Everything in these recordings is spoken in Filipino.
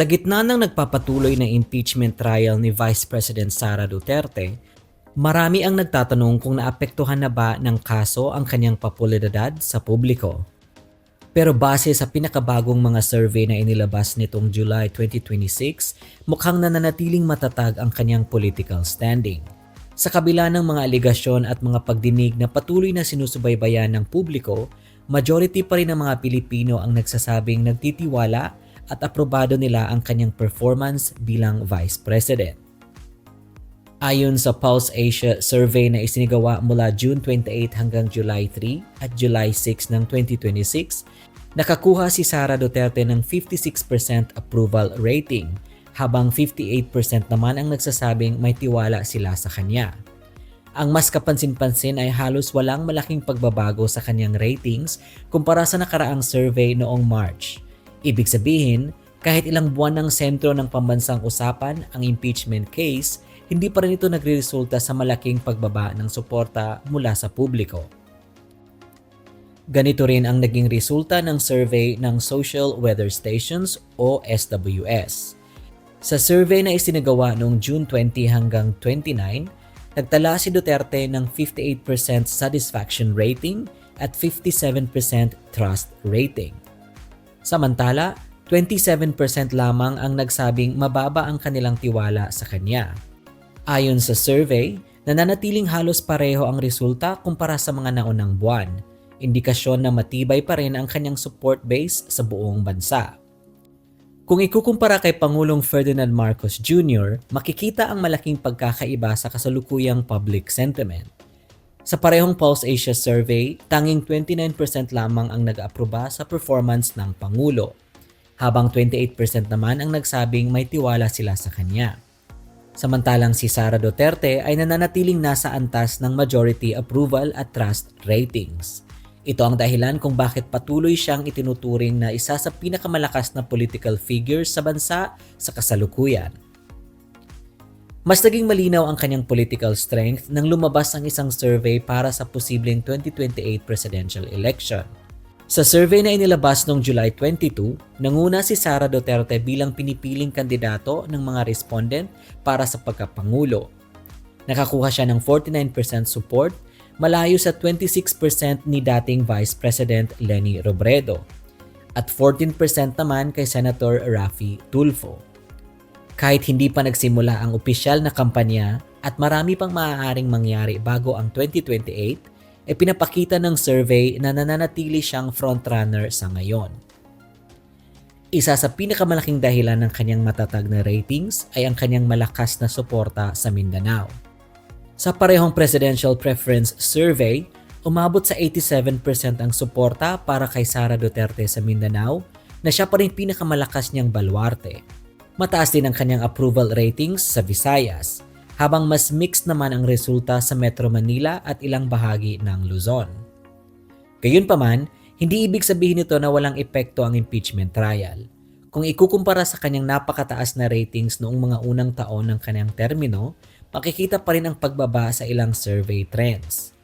Sa gitna ng nagpapatuloy na impeachment trial ni Vice President Sara Duterte, marami ang nagtatanong kung naapektuhan na ba ng kaso ang kanyang popularidad sa publiko. Pero base sa pinakabagong mga survey na inilabas nitong July 2026, mukhang nananatiling matatag ang kanyang political standing. Sa kabila ng mga aligasyon at mga pagdinig na patuloy na sinusubaybayan ng publiko, majority pa rin ng mga Pilipino ang nagsasabing nagtitiwala at aprobado nila ang kanyang performance bilang Vice President. Ayon sa Pulse Asia survey na isinigawa mula June 28 hanggang July 3 at July 6 ng 2026, nakakuha si Sara Duterte ng 56% approval rating, habang 58% naman ang nagsasabing may tiwala sila sa kanya. Ang mas kapansin-pansin ay halos walang malaking pagbabago sa kanyang ratings kumpara sa nakaraang survey noong March. Ibig sabihin, kahit ilang buwan ng sentro ng pambansang usapan ang impeachment case, hindi pa rin ito nagreresulta sa malaking pagbaba ng suporta mula sa publiko. Ganito rin ang naging resulta ng survey ng Social Weather Stations o SWS. Sa survey na isinagawa noong June 20 hanggang 29, nagtala si Duterte ng 58% satisfaction rating at 57% trust rating. Samantala, 27% lamang ang nagsabing mababa ang kanilang tiwala sa kanya. Ayon sa survey, nananatiling halos pareho ang resulta kumpara sa mga naunang buwan, indikasyon na matibay pa rin ang kanyang support base sa buong bansa. Kung ikukumpara kay Pangulong Ferdinand Marcos Jr., makikita ang malaking pagkakaiba sa kasalukuyang public sentiment. Sa parehong Pulse Asia survey, tanging 29% lamang ang nag-aproba sa performance ng Pangulo, habang 28% naman ang nagsabing may tiwala sila sa kanya. Samantalang si Sara Duterte ay nananatiling nasa antas ng majority approval at trust ratings. Ito ang dahilan kung bakit patuloy siyang itinuturing na isa sa pinakamalakas na political figures sa bansa sa kasalukuyan. Mas naging malinaw ang kanyang political strength nang lumabas ang isang survey para sa posibleng 2028 presidential election. Sa survey na inilabas noong July 22, nanguna si Sara Duterte bilang pinipiling kandidato ng mga respondent para sa pagkapangulo. Nakakuha siya ng 49% support, malayo sa 26% ni dating Vice President Leni Robredo, at 14% naman kay Senator Raffy Tulfo. Kahit hindi pa nagsimula ang opisyal na kampanya at marami pang maaaring mangyari bago ang 2028, ay pinapakita ng survey na nananatili siyang frontrunner sa ngayon. Isa sa pinakamalaking dahilan ng kanyang matatag na ratings ay ang kanyang malakas na suporta sa Mindanao. Sa parehong presidential preference survey, umabot sa 87% ang suporta para kay Sara Duterte sa Mindanao na siya pa rin pinakamalakas niyang baluarte. Mataas din ang kanyang approval ratings sa Visayas, habang mas mixed naman ang resulta sa Metro Manila at ilang bahagi ng Luzon. Gayunpaman, hindi ibig sabihin nito na walang epekto ang impeachment trial. Kung ikukumpara sa kanyang napakataas na ratings noong mga unang taon ng kanyang termino, makikita pa rin ang pagbaba sa ilang survey trends.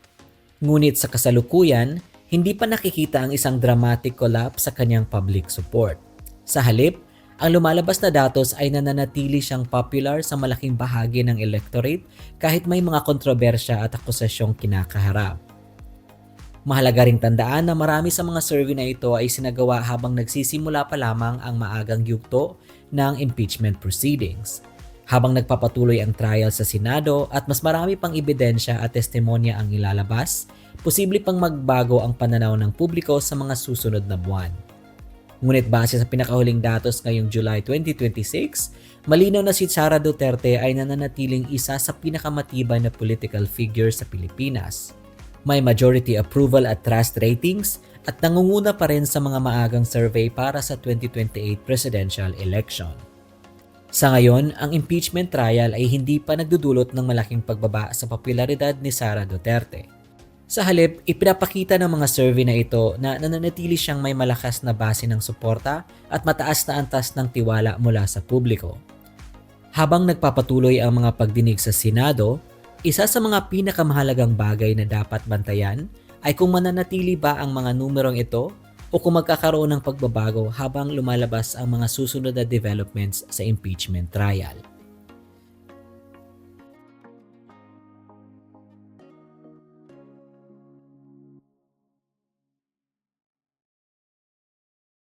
Ngunit sa kasalukuyan, hindi pa nakikita ang isang dramatic collapse sa kanyang public support. Sa halip, ang lumalabas na datos ay nananatili siyang popular sa malaking bahagi ng electorate kahit may mga kontrobersya at akusasyong kinakaharap. Mahalaga ring tandaan na marami sa mga survey na ito ay sinagawa habang nagsisimula pa lamang ang maagang yugto ng impeachment proceedings. Habang nagpapatuloy ang trial sa Senado at mas marami pang ebidensya at testimonya ang ilalabas, posible pang magbago ang pananaw ng publiko sa mga susunod na buwan. Ngunit base sa pinakahuling datos ngayong July 2026, malinaw na si Sara Duterte ay nananatiling isa sa pinakamatibay na political figure sa Pilipinas. May majority approval at trust ratings at nangunguna pa rin sa mga maagang survey para sa 2028 presidential election. Sa ngayon, ang impeachment trial ay hindi pa nagdudulot ng malaking pagbaba sa popularidad ni Sara Duterte. Sa halip, ipinapakita ng mga survey na ito na nananatili siyang may malakas na base ng suporta at mataas na antas ng tiwala mula sa publiko. Habang nagpapatuloy ang mga pagdinig sa Senado, isa sa mga pinakamahalagang bagay na dapat bantayan ay kung mananatili ba ang mga numerong ito o kung magkakaroon ng pagbabago habang lumalabas ang mga susunod na developments sa impeachment trial.